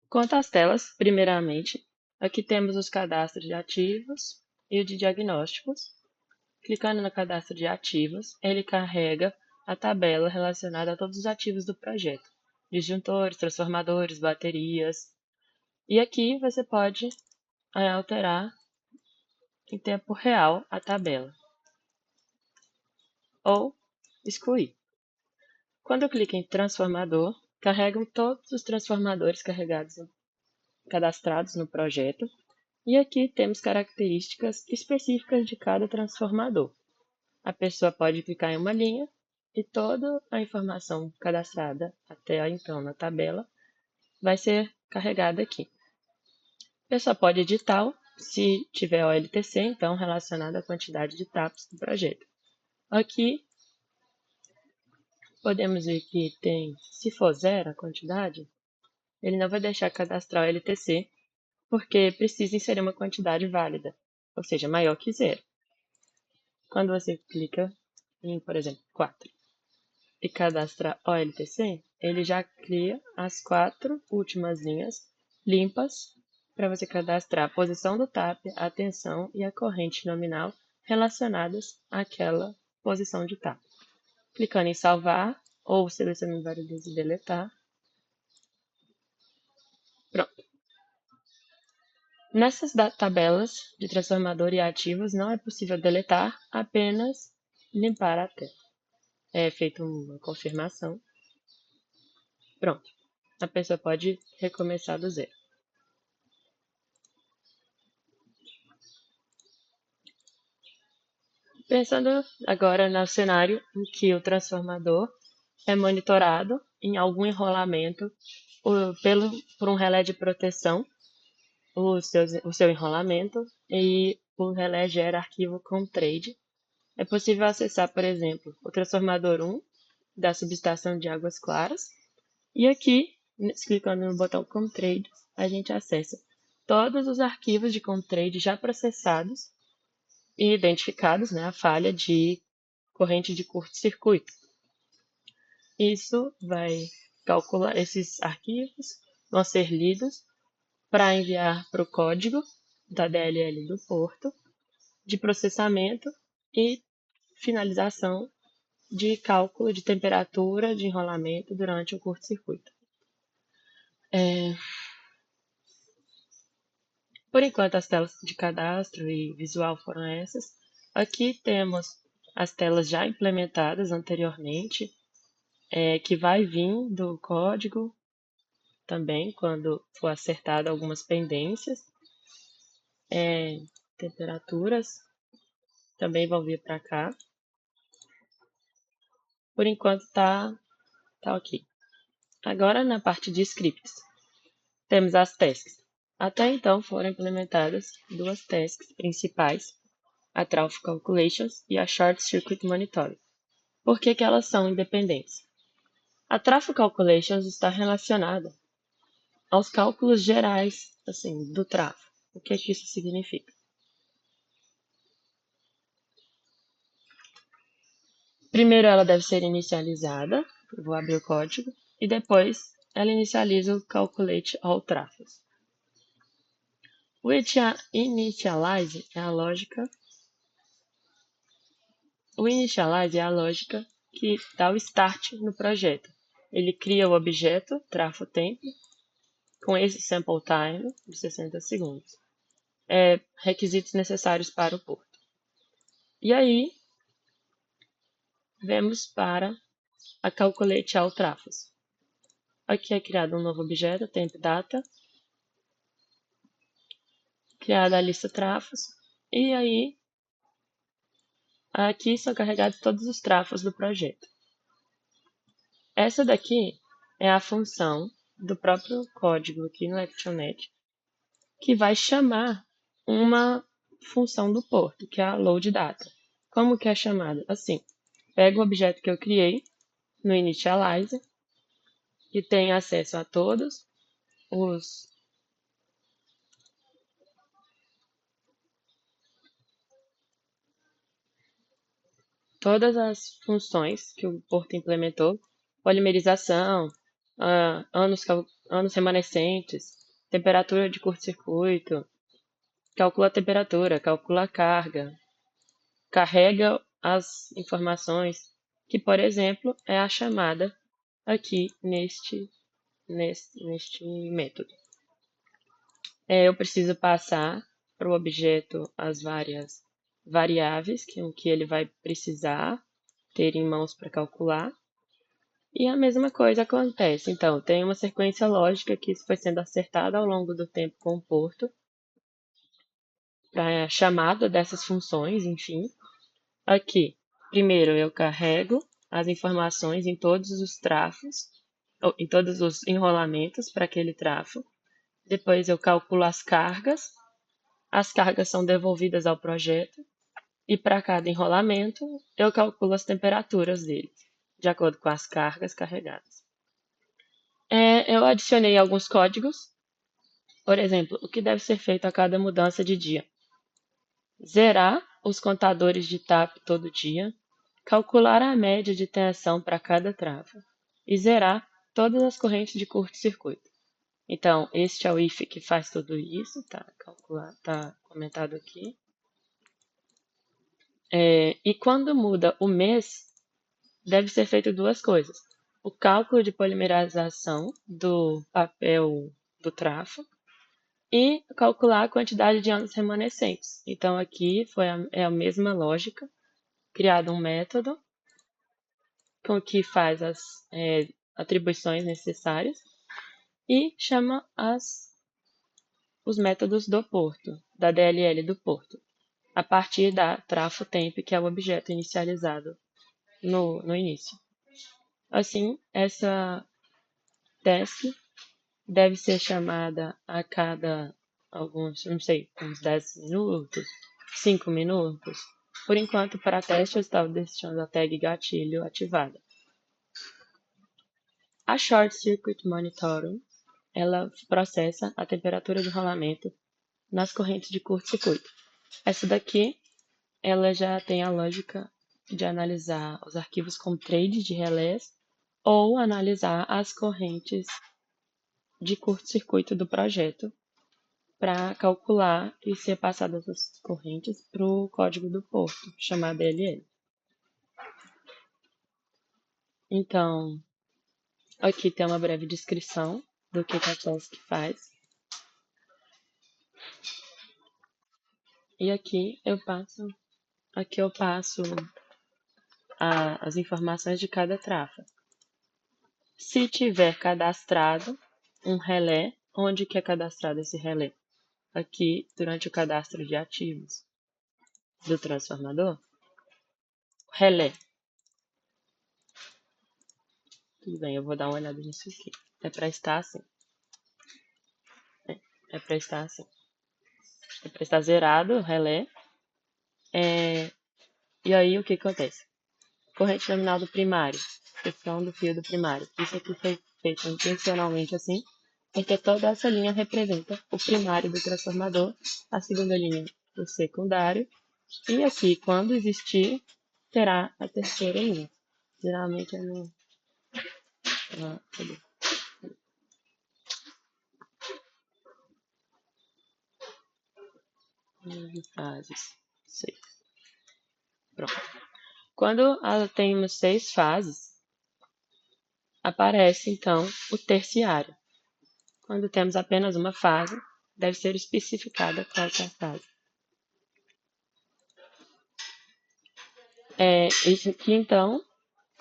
Quanto às telas, primeiramente, aqui temos os cadastros de ativos e o de diagnósticos. Clicando no cadastro de ativos, ele carrega a tabela relacionada a todos os ativos do projeto, disjuntores, transformadores, baterias. E aqui você pode alterar em tempo real a tabela ou excluir. Quando eu clico em transformador, carregam todos os transformadores cadastrados no projeto. E aqui temos características específicas de cada transformador. A pessoa pode clicar em uma linha e toda a informação cadastrada até então na tabela vai ser carregada aqui. A pessoa pode editar se tiver OLTC, então relacionado à quantidade de taps do projeto. Aqui podemos ver que tem, se for zero a quantidade, ele não vai deixar cadastrar o LTC, porque precisa inserir uma quantidade válida, ou seja, maior que zero. Quando você clica em, por exemplo, 4 e cadastra OLTC, ele já cria as 4 últimas linhas limpas para você cadastrar a posição do TAP, a tensão e a corrente nominal relacionadas àquela posição de TAP. Clicando em salvar ou selecionando várias vezes e deletar. Pronto. Nessas tabelas de transformador e ativos não é possível deletar, apenas limpar a tela. É feita uma confirmação. Pronto. A pessoa pode recomeçar do zero. Pensando agora no cenário em que o transformador é monitorado em algum enrolamento por um relé de proteção, o seu enrolamento, e o relé gera arquivo COMTRADE. É possível acessar, por exemplo, o transformador 1 da subestação de Águas Claras, e aqui, clicando no botão COMTRADE, a gente acessa todos os arquivos de COMTRADE já processados e identificados, a falha de corrente de curto-circuito. Isso vai calcular, esses arquivos vão ser lidos para enviar para o código da DLL do porto de processamento e finalização de cálculo de temperatura de enrolamento durante o curto-circuito. Por enquanto, as telas de cadastro e visual foram essas. Aqui temos as telas já implementadas anteriormente, que vai vir do código também, quando for acertado algumas pendências. Temperaturas também vão vir para cá. Por enquanto tá ok. Agora na parte de scripts, temos as tasks. Até então foram implementadas duas tasks principais, a Traffic Calculations e a Short Circuit Monitoring. Por que elas são independentes? A Traffic Calculations está relacionada aos cálculos gerais do tráfego. O que isso significa? Primeiro ela deve ser inicializada, eu vou abrir o código, e depois ela inicializa o Calculate All Traffics. O initialize é a lógica que dá o start no projeto. Ele cria o objeto TrafoTemp com esse sample time de 60 segundos. Requisitos necessários para o porto. E aí, vemos para a Calculate All Trafos. Aqui é criado um novo objeto, TempData, criada a lista trafos, e aí aqui são carregados todos os trafos do projeto. Essa daqui é a função do próprio código aqui no ActionNet, que vai chamar uma função do porto, que é a loadData. Como que é chamada? Assim, pego o objeto que eu criei no Initializer, que tem acesso a todas as funções que o porto implementou, polimerização, anos remanescentes, temperatura de curto-circuito, calcula a temperatura, calcula a carga, carrega as informações, que, por exemplo, é a chamada aqui neste método. Eu preciso passar para o objeto as várias variáveis que ele vai precisar ter em mãos para calcular. E a mesma coisa acontece. Então, tem uma sequência lógica que foi sendo acertada ao longo do tempo com o porto, para a chamada dessas funções, enfim. Aqui, primeiro eu carrego as informações em todos os trafos, ou em todos os enrolamentos para aquele trafo. Depois eu calculo as cargas são devolvidas ao projeto, e para cada enrolamento eu calculo as temperaturas dele, de acordo com as cargas carregadas. Eu adicionei alguns códigos, por exemplo, o que deve ser feito a cada mudança de dia. Zerar os contadores de TAP todo dia, calcular a média de tensão para cada trava e zerar todas as correntes de curto-circuito. Então, este é o if que faz tudo isso, tá comentado aqui. E quando muda o mês, deve ser feito duas coisas. O cálculo de polimerização do papel do trafo e calcular a quantidade de anos remanescentes. Então, aqui é a mesma lógica, criado um método com que faz as atribuições necessárias e chama os métodos do porto, da DLL do porto, a partir da trafo temp, que é o objeto inicializado no início. Assim, essa task deve ser chamada a cada uns 10 minutos, 5 minutos. Por enquanto, para teste, eu estava deixando a tag gatilho ativada. A Short Circuit Monitoring, ela processa a temperatura de rolamento nas correntes de curto-circuito. Essa daqui, ela já tem a lógica de analisar os arquivos com trade de relés ou analisar as correntes de curto-circuito do projeto para calcular e ser passadas as correntes para o código do porto, chamado DLL. Então, aqui tem uma breve descrição do que a task faz. E aqui eu passo as informações de cada trafa. Se tiver cadastrado um relé, onde que é cadastrado esse relé? Aqui, durante o cadastro de ativos do transformador, relé. Tudo bem, eu vou dar uma olhada nisso aqui. É para estar assim. É para estar assim. É para estar zerado o relé. E aí, o que acontece? Corrente nominal do primário. Seção do fio do primário. Isso aqui foi feito intencionalmente assim, porque toda essa linha representa o primário do transformador, a segunda linha o secundário, e aqui, quando existir, terá a terceira linha. Geralmente é no... cadê? Fases. 6. Pronto. Quando temos 6 fases, aparece então o terciário. Quando temos apenas uma fase, deve ser especificada qual é a fase. Isso aqui então,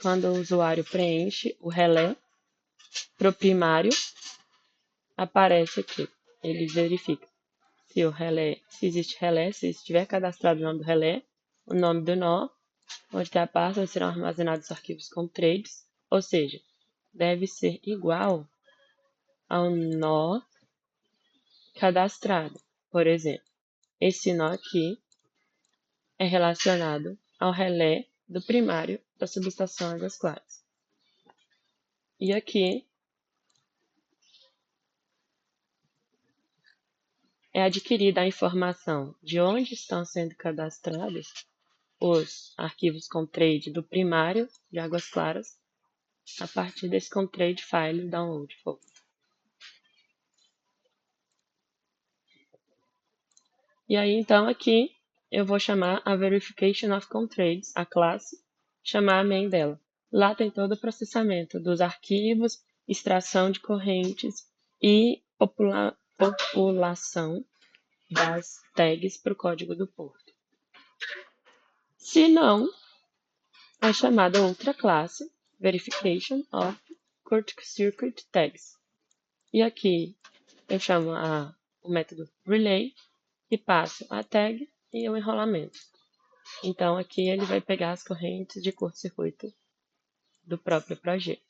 quando o usuário preenche o relé para o primário, aparece aqui. Ele verifica se existe relé, se estiver cadastrado o nome do relé, o nome do nó, onde está a pasta, onde serão armazenados os arquivos com trades, ou seja, deve ser igual ao nó cadastrado. Por exemplo, esse nó aqui é relacionado ao relé do primário da subestação Águas Claras. E aqui é adquirida a informação de onde estão sendo cadastrados os arquivos com trade do primário de Águas Claras a partir desse com trade file download folder. E aí, então, aqui eu vou chamar a Verification of Contrails, a classe, chamar a main dela. Lá tem todo o processamento dos arquivos, extração de correntes e população das tags para o código do porto. Se não, é chamada outra classe, Verification of Circuit Tags. E aqui eu chamo o método relay e passo a tag e o enrolamento. Então aqui ele vai pegar as correntes de curto-circuito do próprio projeto.